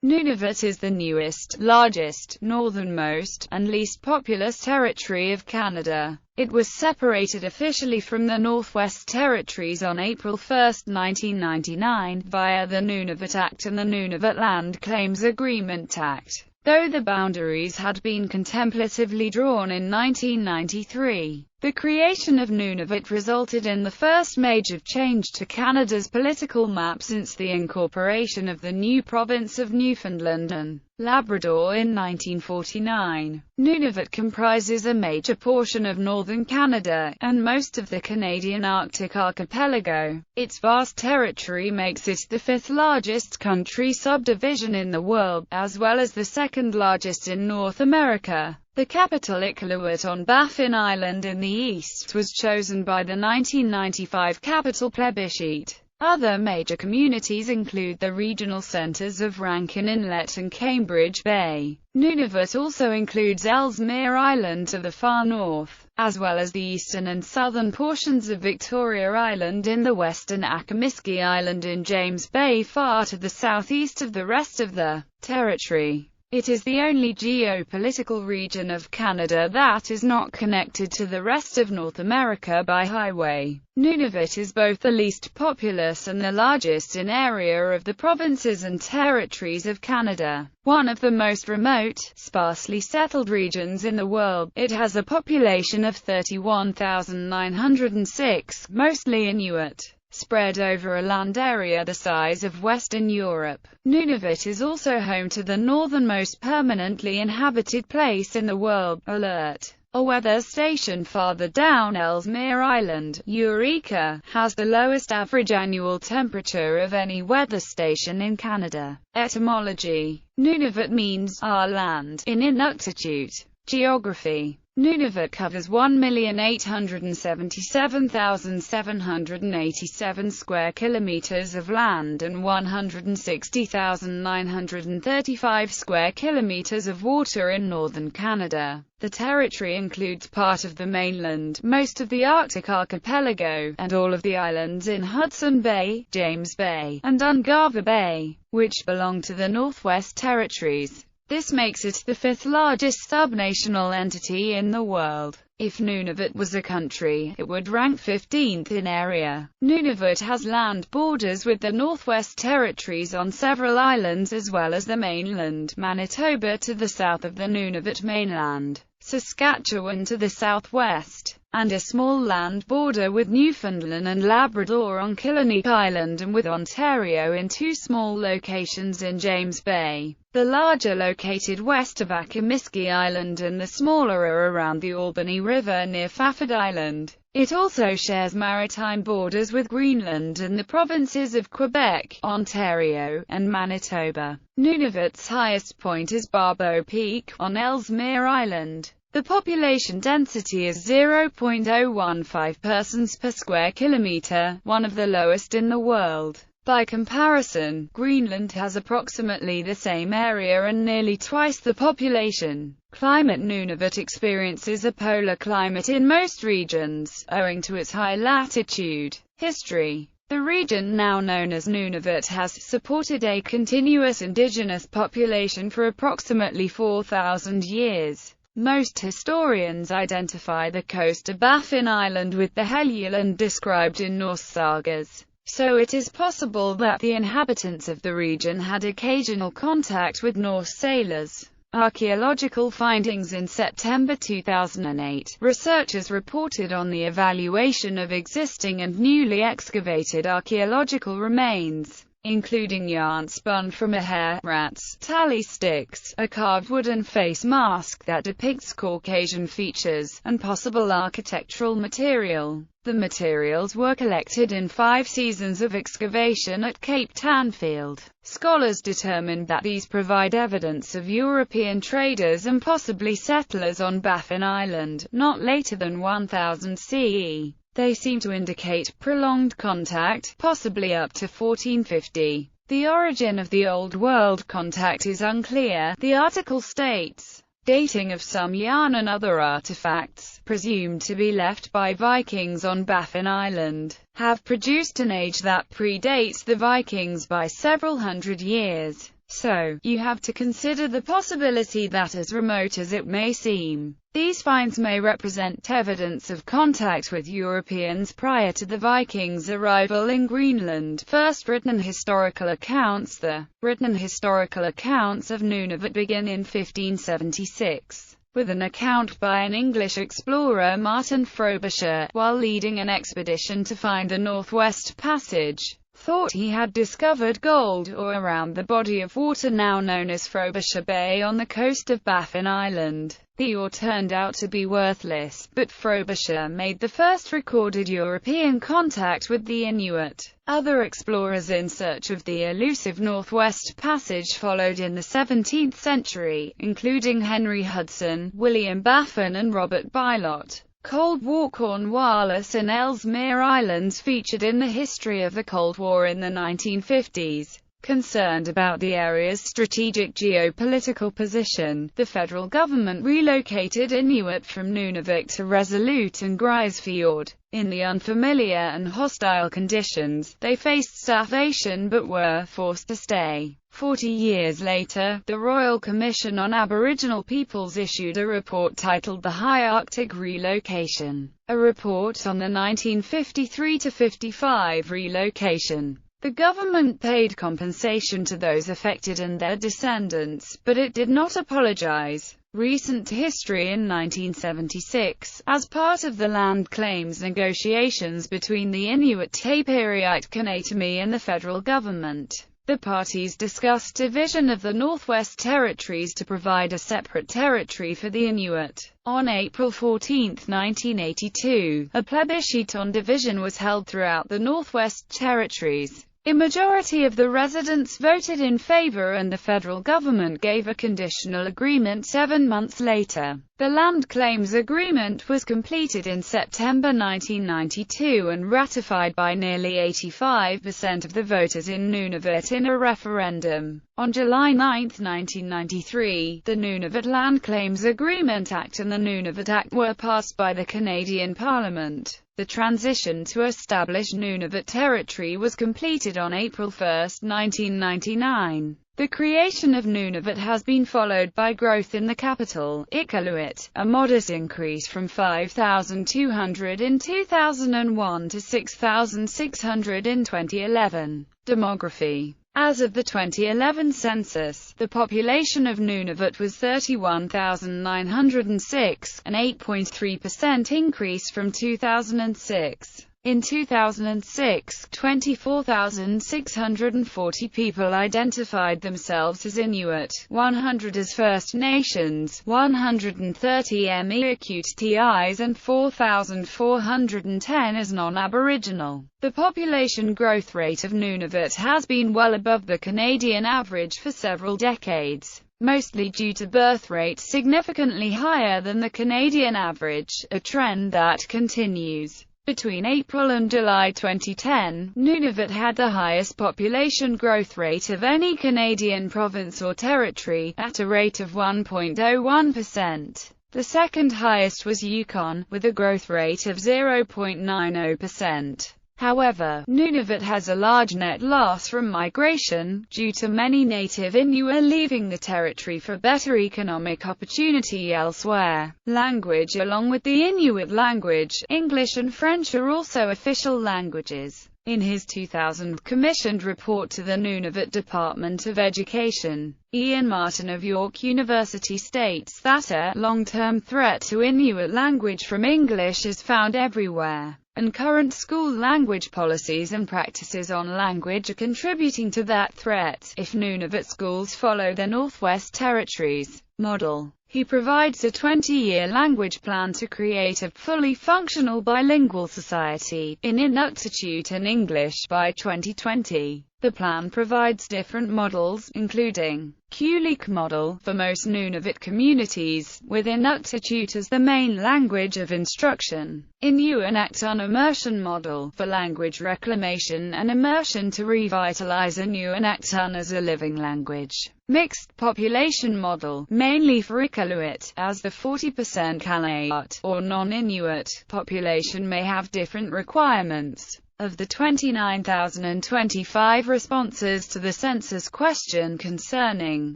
Nunavut is the newest, largest, northernmost, and least populous territory of Canada. It was separated officially from the Northwest Territories on April 1, 1999, via the Nunavut Act and the Nunavut Land Claims Agreement Act, though the boundaries had been contemplatively drawn in 1993. The creation of Nunavut resulted in the first major change to Canada's political map since the incorporation of the new province of Newfoundland and Labrador in 1949. Nunavut comprises a major portion of northern Canada, and most of the Canadian Arctic archipelago. Its vast territory makes it the fifth largest country subdivision in the world, as well as the second largest in North America. The capital Inuktitut on Baffin Island in the east was chosen by the 1995 capital plebiscite. Other major communities include the regional centres of Rankin Inlet and Cambridge Bay. Nunavut also includes Ellesmere Island to the far north, as well as the eastern and southern portions of Victoria Island in the west and Akimiski Island in James Bay far to the southeast of the rest of the territory. It is the only geopolitical region of Canada that is not connected to the rest of North America by highway. Nunavut is both the least populous and the largest in area of the provinces and territories of Canada. One of the most remote, sparsely settled regions in the world, it has a population of 31,906, mostly Inuit, spread over a land area the size of Western Europe. Nunavut is also home to the northernmost permanently inhabited place in the world, Alert. A weather station farther down Ellesmere Island, Eureka, has the lowest average annual temperature of any weather station in Canada. Etymology: Nunavut means our land in Inuktitut. Geography: Nunavut covers 1,877,787 square kilometers of land and 160,935 square kilometers of water in northern Canada. The territory includes part of the mainland, most of the Arctic archipelago, and all of the islands in Hudson Bay, James Bay, and Ungava Bay, which belong to the Northwest Territories. This makes it the fifth largest subnational entity in the world. If Nunavut was a country, it would rank 15th in area. Nunavut has land borders with the Northwest Territories on several islands as well as the mainland, Manitoba to the south of the Nunavut mainland, Saskatchewan to the southwest, and a small land border with Newfoundland and Labrador on Killiniq Island and with Ontario in two small locations in James Bay. The larger located west of Akimiski Island and the smaller are around the Albany River near Fafford Island. It also shares maritime borders with Greenland and the provinces of Quebec, Ontario, and Manitoba. Nunavut's highest point is Barbeau Peak, on Ellesmere Island. The population density is 0.015 persons per square kilometre, one of the lowest in the world. By comparison, Greenland has approximately the same area and nearly twice the population. Climate: Nunavut experiences a polar climate in most regions, owing to its high latitude. History: the region now known as Nunavut has supported a continuous indigenous population for approximately 4,000 years. Most historians identify the coast of Baffin Island with the Helluland described in Norse sagas. So it is possible that the inhabitants of the region had occasional contact with Norse sailors. Archaeological findings: in September 2008, researchers reported on the evaluation of existing and newly excavated archaeological remains, including yarn spun from a hare, rats, tally sticks, a carved wooden face mask that depicts Caucasian features, and possible architectural material. The materials were collected in 5 seasons of excavation at Cape Tanfield. Scholars determined that these provide evidence of European traders and possibly settlers on Baffin Island, not later than 1000 CE. They seem to indicate prolonged contact, possibly up to 1450. The origin of the Old World contact is unclear, the article states. Dating of some yarn and other artifacts, presumed to be left by Vikings on Baffin Island, have produced an age that predates the Vikings by several hundred years. So, you have to consider the possibility that, as remote as it may seem, these finds may represent evidence of contact with Europeans prior to the Vikings' arrival in Greenland. First written historical accounts. The written historical accounts of Nunavut begin in 1576. With an account by an English explorer, Martin Frobisher, while leading an expedition to find the Northwest Passage, thought he had discovered gold ore around the body of water now known as Frobisher Bay on the coast of Baffin Island. The ore turned out to be worthless, but Frobisher made the first recorded European contact with the Inuit. Other explorers in search of the elusive Northwest Passage followed in the 17th century, including Henry Hudson, William Baffin and Robert Bylot. Cold War Cornwallis and Ellesmere Islands featured in the history of the Cold War in the 1950s. Concerned about the area's strategic geopolitical position, the federal government relocated Inuit from Nunavut to Resolute and Grisefjord. In the unfamiliar and hostile conditions, they faced starvation but were forced to stay. 40 years later, the Royal Commission on Aboriginal Peoples issued a report titled The High Arctic Relocation, a report on the 1953-55 relocation. The government paid compensation to those affected and their descendants, but it did not apologize. Recent history. In 1976, as part of the land claims negotiations between the Inuit Tapiriite Kanatami and the federal government, the parties discussed division of the Northwest Territories to provide a separate territory for the Inuit. On April 14, 1982, a plebiscite on division was held throughout the Northwest Territories. A majority of the residents voted in favor and the federal government gave a conditional agreement 7 months later. The land claims agreement was completed in September 1992 and ratified by nearly 85% of the voters in Nunavut in a referendum. On July 9, 1993, the Nunavut Land Claims Agreement Act and the Nunavut Act were passed by the Canadian Parliament. The transition to establish Nunavut Territory was completed on April 1, 1999. The creation of Nunavut has been followed by growth in the capital, Inuktitut, a modest increase from 5,200 in 2001 to 6,600 in 2011. Demography. As of the 2011 census, the population of Nunavut was 31,906, an 8.3% increase from 2006. In 2006, 24,640 people identified themselves as Inuit, 100 as First Nations, 130 Inuktitut, and 4,410 as non-Aboriginal. The population growth rate of Nunavut has been well above the Canadian average for several decades, mostly due to birth rates significantly higher than the Canadian average, a trend that continues. Between April and July 2010, Nunavut had the highest population growth rate of any Canadian province or territory, at a rate of 1.01%. The second highest was Yukon, with a growth rate of 0.90%. However, Nunavut has a large net loss from migration, due to many native Inuit leaving the territory for better economic opportunity elsewhere. Language. Along with the Inuit language, English and French are also official languages. In his 2000 commissioned report to the Nunavut Department of Education, Ian Martin of York University states that a long-term threat to Inuit language from English is found everywhere, and current school language policies and practices on language are contributing to that threat. If Nunavut schools follow the Northwest Territories model, he provides a 20-year language plan to create a fully functional bilingual society in Inuktitut and English by 2020. The plan provides different models, including Kulik model for most Nunavut communities, with Inuktitut as the main language of instruction. ʻnunavut immersion model for language reclamation and immersion to revitalize ʻnunavut as a living language. Mixed population model, mainly for Inuit, as the 40% Canada.It or non-Inuit population may have different requirements. Of the 29,025 responses to the census question concerning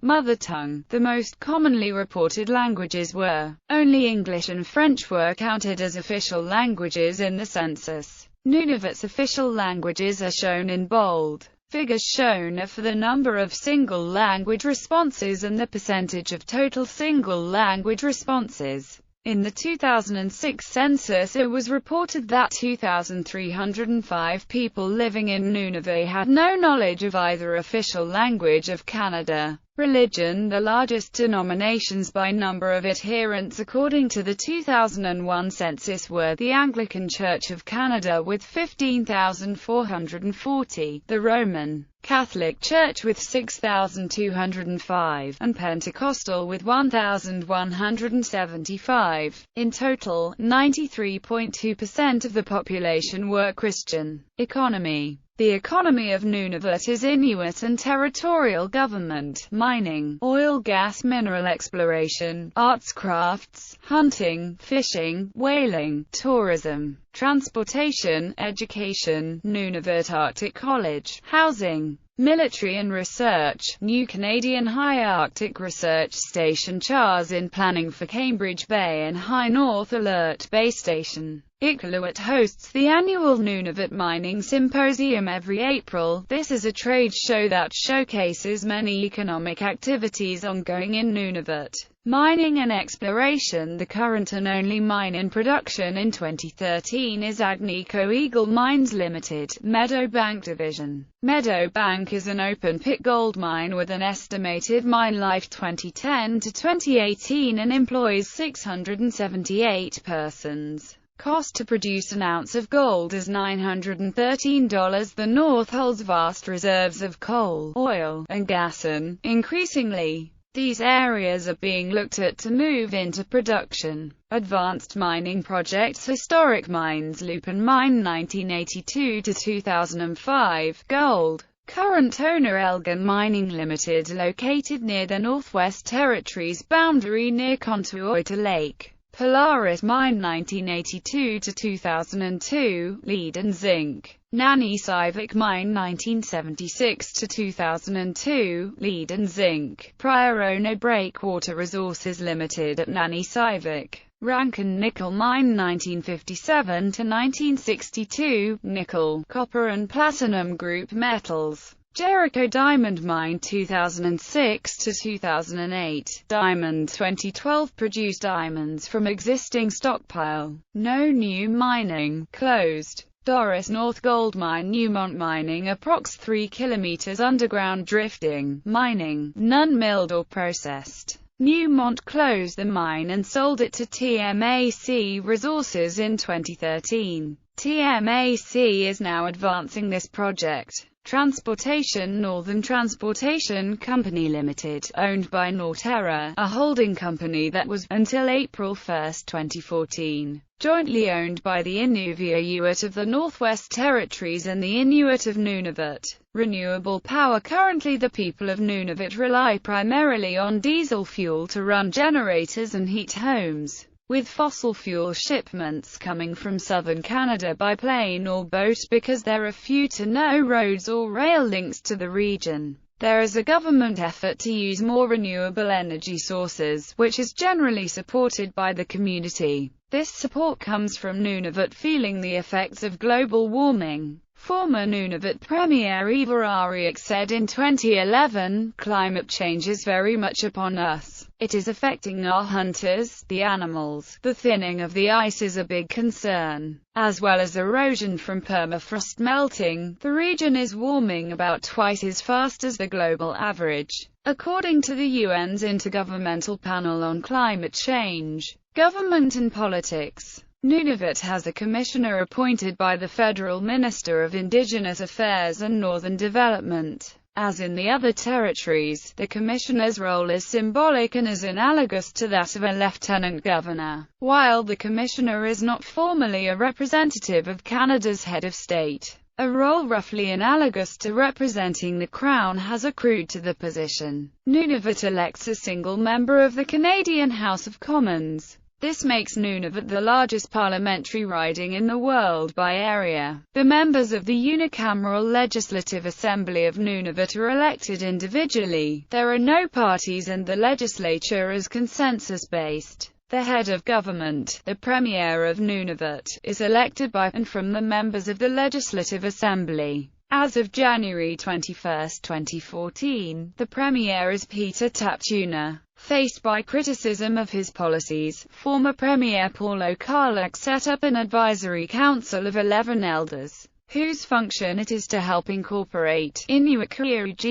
mother tongue, the most commonly reported languages were only English and French were counted as official languages in the census. Nunavut's official languages are shown in bold. Figures shown are for the number of single-language responses and the percentage of total single-language responses. In the 2006 census, it was reported that 2,305 people living in Nunavut had no knowledge of either official language of Canada. Religion. The largest denominations by number of adherents according to the 2001 census were the Anglican Church of Canada with 15,440, the Roman Catholic Church with 6,205, and Pentecostal with 1,175. In total, 93.2% of the population were Christian. Economy. The economy of Nunavut is Inuit and territorial government, mining, oil, gas, mineral exploration, arts, crafts, hunting, fishing, whaling, tourism, transportation, education, Nunavut Arctic College, housing, military and research, new Canadian High Arctic Research Station CHARS in planning for Cambridge Bay and High North Alert Base Station. Inuktitut hosts the annual Nunavut Mining Symposium every April. This is a trade show that showcases many economic activities ongoing in Nunavut. Mining and exploration. The current and only mine in production in 2013 is Agnico Eagle Mines Limited, Meadowbank Division. Meadowbank is an open-pit gold mine with an estimated mine life 2010 to 2018 and employs 678 persons. Cost to produce an ounce of gold is $913. The North holds vast reserves of coal, oil, and gas, and, increasingly, these areas are being looked at to move into production. Advanced mining projects. Historic mines. Lupin Mine 1982 to 2005, gold. Current owner Elgin Mining Limited, located near the Northwest Territories boundary near Contouta Lake. Polaris Mine 1982 to 2002, lead and zinc. ʻnunavut Mine 1976 to 2002, lead and zinc. Prior owner Breakwater Resources Limited at ʻnunavut. Rankin Nickel Mine 1957 to 1962, nickel, copper and platinum group metals. Jericho Diamond Mine 2006 to 2008, diamond 2012 produced diamonds from existing stockpile. No new mining, closed. Doris North Gold Mine Newmont Mining approx 3 km underground drifting, mining, none milled or processed. Newmont closed the mine and sold it to TMAC Resources in 2013. TMAC is now advancing this project. Transportation. Northern Transportation Company Limited, owned by Norterra, a holding company that was, until April 1, 2014, jointly owned by the Inuvialuit of the Northwest Territories and the Inuit of Nunavut. Renewable power. Currently the people of Nunavut rely primarily on diesel fuel to run generators and heat homes, with fossil fuel shipments coming from southern Canada by plane or boat because there are few to no roads or rail links to the region. There is a government effort to use more renewable energy sources, which is generally supported by the community. This support comes from Nunavut feeling the effects of global warming. Former Nunavut Premier Eva Ariak said in 2011, "Climate change is very much upon us. It is affecting our hunters, the animals. The thinning of the ice is a big concern, as well as erosion from permafrost melting. The region is warming about twice as fast as the global average." According to the UN's Intergovernmental Panel on Climate Change, Government and Politics, Nunavut has a commissioner appointed by the Federal Minister of Indigenous Affairs and Northern Development. As in the other territories, the commissioner's role is symbolic and is analogous to that of a lieutenant governor. While the commissioner is not formally a representative of Canada's head of state, a role roughly analogous to representing the Crown has accrued to the position. Nunavut elects a single member of the Canadian House of Commons. This makes Nunavut the largest parliamentary riding in the world by area. The members of the unicameral Legislative Assembly of Nunavut are elected individually. There are no parties and the legislature is consensus-based. The head of government, the Premier of Nunavut, is elected by and from the members of the Legislative Assembly. As of January 21, 2014, the Premier is Peter Taptuna. Faced by criticism of his policies, former Premier Paul O'Carlock set up an advisory council of 11 elders, whose function it is to help incorporate Inuktitut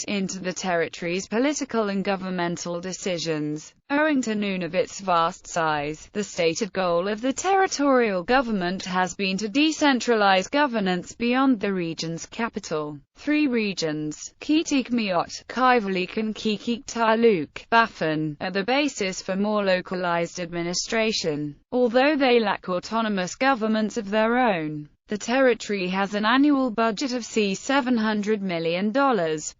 into the territory's political and governmental decisions. Owing to Nunavut's vast size, the stated goal of the territorial government has been to decentralize governance beyond the region's capital. 3 regions, Kitikmeot, Kaivalik and Qikiqtarluq, Baffin, are the basis for more localized administration. Although they lack autonomous governments of their own, the territory has an annual budget of $700 million,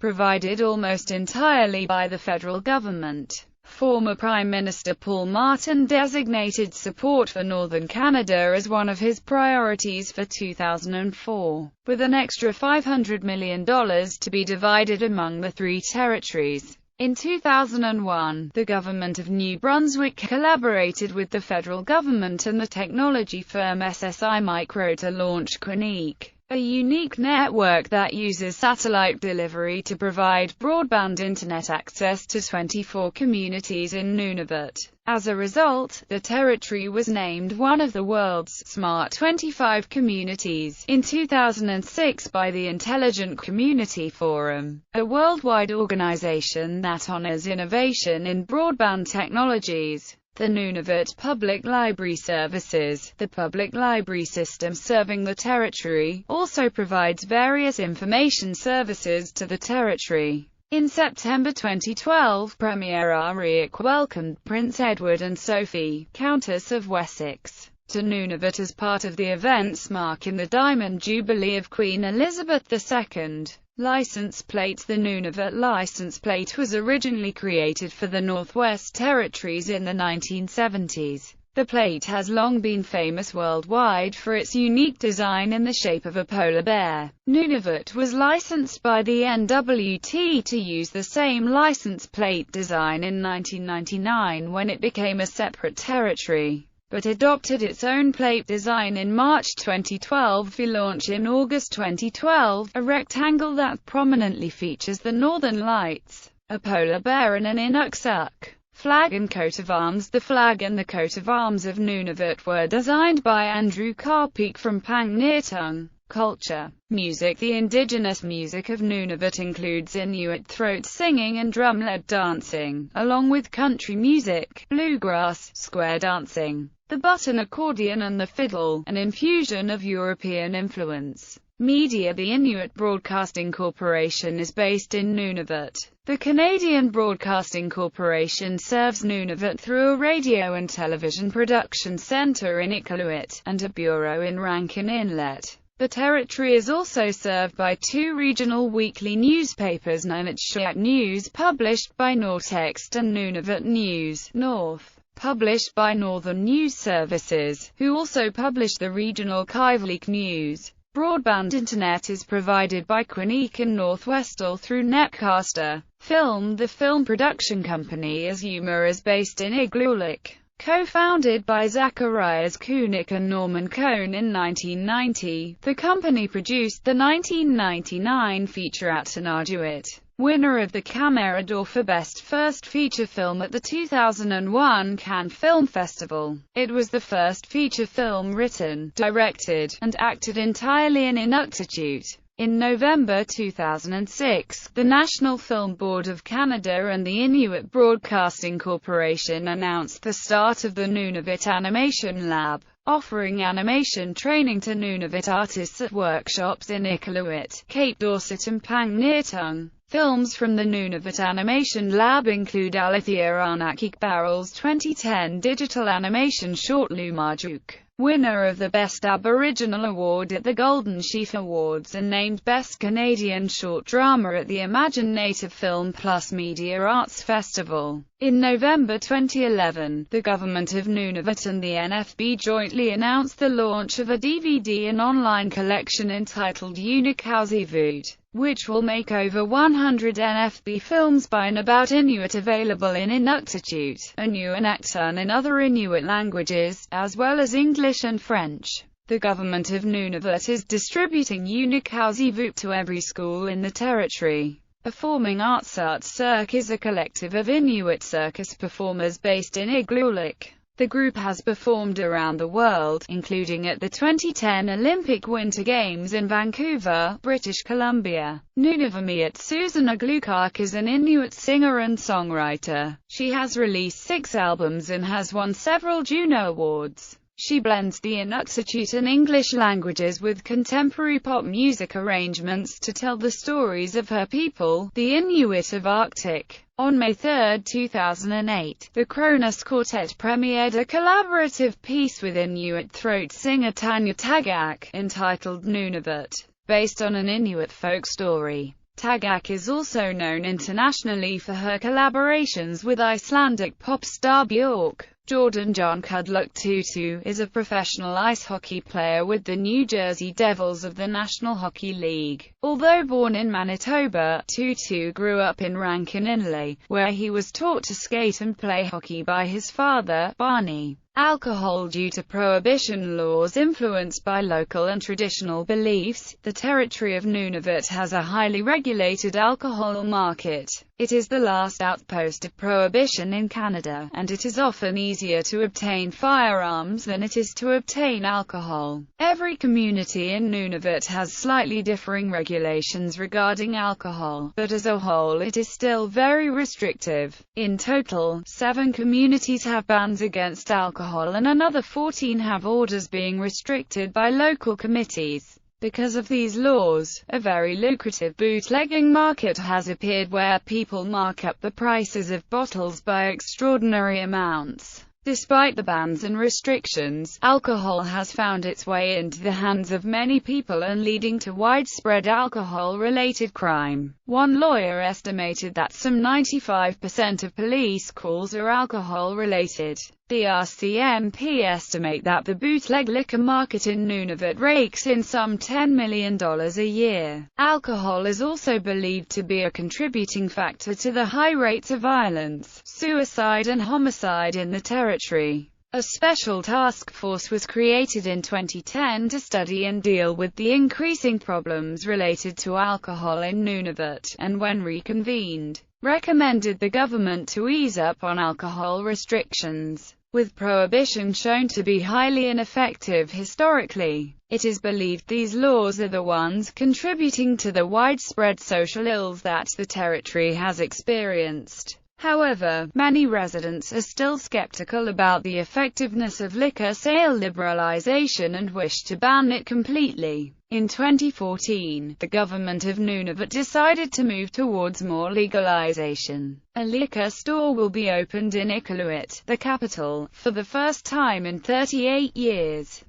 provided almost entirely by the federal government. Former Prime Minister Paul Martin designated support for northern Canada as one of his priorities for 2004, with an extra $500 million to be divided among the 3 territories. In 2001, the government of New Brunswick collaborated with the federal government and the technology firm SSI Micro to launch ʻnuḥnəʊt, a unique network that uses satellite delivery to provide broadband internet access to 24 communities in Nunavut. As a result, the territory was named one of the world's Smart 25 communities in 2006 by the Intelligent Community Forum, a worldwide organization that honors innovation in broadband technologies. The Nunavut Public Library Services, the public library system serving the territory, also provides various information services to the territory. In September 2012, Premier Ariak welcomed Prince Edward and Sophie, Countess of Wessex, to Nunavut as part of the events marking the Diamond Jubilee of Queen Elizabeth II. License plate. The Nunavut license plate was originally created for the Northwest Territories in the 1970s. The plate has long been famous worldwide for its unique design in the shape of a polar bear. Nunavut was licensed by the NWT to use the same license plate design in 1999 when it became a separate territory, but adopted its own plate design in March 2012 for launch in August 2012, a rectangle that prominently features the Northern Lights, a polar bear and an Inuktitut flag and coat of arms. The flag and the coat of arms of Nunavut were designed by Andrew Karpeek from ʻnuḥnəʊt. Culture. Music. The indigenous music of Nunavut includes Inuit throat singing and drum-led dancing, along with country music, bluegrass, square dancing, the button accordion and the fiddle, an infusion of European influence. Media. The Inuit Broadcasting Corporation is based in Nunavut. The Canadian Broadcasting Corporation serves Nunavut through a radio and television production centre in Inuktitut, and a bureau in Rankin Inlet. The territory is also served by 2 regional weekly newspapers, ʻnunavut News published by Nortext and Nunavut News North, published by Northern News Services, who also publish the regional Kaivalik News. Broadband internet is provided by Quinnipiac and Northwestall through Netcaster. Film. The film production company Izuma is based in Igloolik. Co-founded by Zacharias Kunik and Norman Cohn in 1990, the company produced the 1999 feature ʻnunavut, winner of the Camera d'Or for Best First Feature Film at the 2001 Cannes Film Festival. It was the first feature film written, directed, and acted entirely in Inuktitut. In November 2006, the National Film Board of Canada and the Inuit Broadcasting Corporation announced the start of the Nunavut Animation Lab, offering animation training to Nunavut artists at workshops in Iqaluit, Cape Dorset and ʻnuḥnəʊt. Films from the Nunavut Animation Lab include Alithea Arnakik Barrel's 2010 digital animation short ʻnunavut. winner of the Best Aboriginal Award at the Golden Sheaf Awards and named Best Canadian Short Drama at the Imaginative Film Plus Media Arts Festival. In November 2011, the government of Nunavut and the NFB jointly announced the launch of a DVD and online collection entitled ʻnuːnəઃvʊt, which will make over 100 NFB films by and about Inuit available in Inuktitut, ʻnunavut, and other Inuit languages, as well as English and French. The government of Nunavut is distributing ʻnuഃnəઃvʊt to every school in the territory. Performing Arts Cirque is a collective of Inuit circus performers based in Igloolik. The group has performed around the world, including at the 2010 Olympic Winter Games in Vancouver, British Columbia. Nunavut Susan Iglukak is an Inuit singer and songwriter. She has released 6 albums and has won several Juno Awards. She blends the Inuktitut and English languages with contemporary pop music arrangements to tell the stories of her people, the Inuit of Arctic. On May 3, 2008, the Kronos Quartet premiered a collaborative piece with Inuit throat singer Tanya Tagaq, entitled ʻnunavuut, based on an Inuit folk story. Tagaq is also known internationally for her collaborations with Icelandic pop star Björk. Jordan John Kudluk Tutu is a professional ice hockey player with the New Jersey Devils of the National Hockey League. Although born in Manitoba, Tutu grew up in Rankin Inlet, where he was taught to skate and play hockey by his father, Barney. Alcohol. Due to prohibition laws influenced by local and traditional beliefs, the territory of Nunavut has a highly regulated alcohol market. It is the last outpost of prohibition in Canada, and it is often easier to obtain firearms than it is to obtain alcohol. Every community in Nunavut has slightly differing regulations regarding alcohol, but as a whole it is still very restrictive. In total, 7 communities have bans against alcohol, and another 14 have orders being restricted by local committees. Because of these laws, a very lucrative bootlegging market has appeared where people mark up the prices of bottles by extraordinary amounts. Despite the bans and restrictions, alcohol has found its way into the hands of many people and leading to widespread alcohol-related crime. One lawyer estimated that some 95% of police calls are alcohol-related. The RCMP estimate that the bootleg liquor market in Nunavut rakes in some $10 million a year. Alcohol is also believed to be a contributing factor to the high rates of violence, suicide and homicide in the territory. A special task force was created in 2010 to study and deal with the increasing problems related to alcohol in Nunavut, and when reconvened, recommended the government to ease up on alcohol restrictions. With prohibition shown to be highly ineffective historically, it is believed these laws are the ones contributing to the widespread social ills that the territory has experienced. However, many residents are still skeptical about the effectiveness of liquor sale liberalization and wish to ban it completely. In 2014, the government of Nunavut decided to move towards more legalization. A liquor store will be opened in Iqaluit, the capital, for the first time in 38 years.